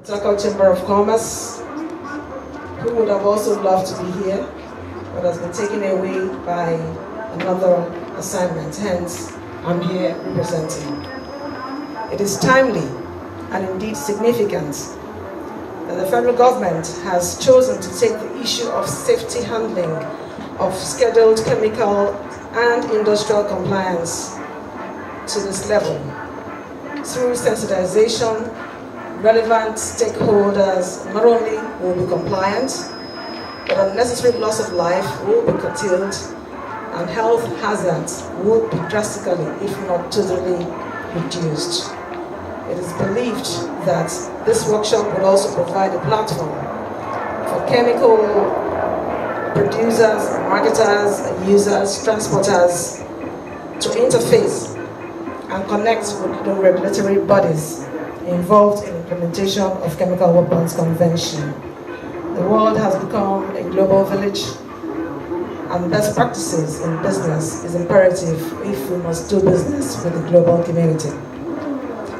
Local Chamber of Commerce, who would have also loved to be here, but has been taken away by another assignment. Hence, I'm here representing. It is timely and indeed significant that the federal government has chosen to take the issue of safety handling of scheduled chemical and industrial compliance to this level. Through sensitization, relevant stakeholders not only will be compliant, but unnecessary loss of life will be curtailed and health hazards will be drastically, if not totally, reduced. It is believed that this workshop will also provide a platform for chemical producers, marketers, users, transporters to interface and connect with the regulatory bodies involved in implementation of Chemical Weapons Convention. The world has become a global village, and best practices in business is imperative if we must do business with the global community.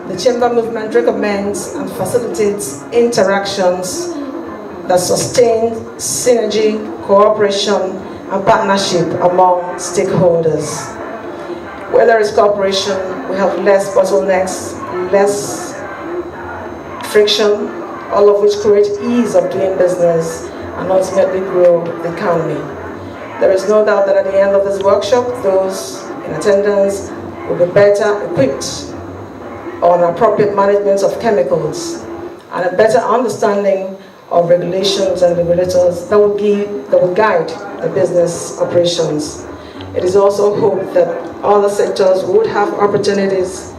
The Chamber movement recommends and facilitates interactions that sustain synergy, cooperation, and partnership among stakeholders. Where there is cooperation, we have less bottlenecks, less friction, all of which create ease of doing business and ultimately grow the economy. There is no doubt that at the end of this workshop, those in attendance will be better equipped on appropriate management of chemicals and a better understanding of regulations and regulators that will guide the business operations. It is also hoped that other sectors would have opportunities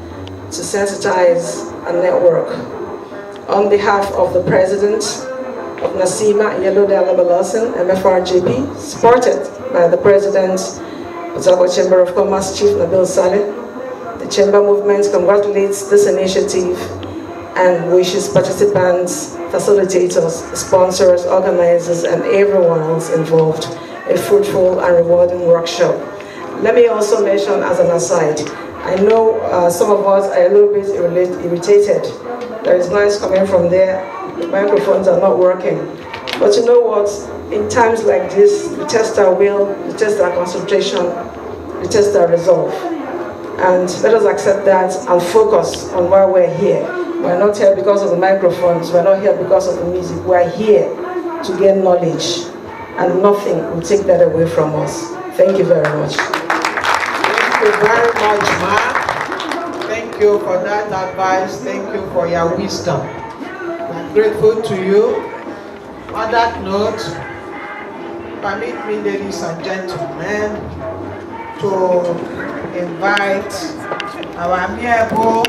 to sensitize and network. On behalf of the President of Naccima, MFRJP, supported by the President of the Chamber of Commerce, Chief Nabil Saleh, the Chamber movement congratulates this initiative and wishes participants, facilitators, sponsors, organizers, and everyone else involved a fruitful and rewarding workshop. Let me also mention as an aside, I know some of us are a little bit irritated. There is noise coming from there, the microphones are not working. But you know what, in times like this, we test our will, we test our concentration, we test our resolve. And let us accept that and focus on why we're here. We're not here because of the microphones, we're not here because of the music, we're here to gain knowledge. And nothing will take that away from us. Thank you very much. Thank you very much, Ma. Thank you for that advice. Thank you for your wisdom. I'm grateful to you. On that note, permit me, ladies and gentlemen, to invite our amiable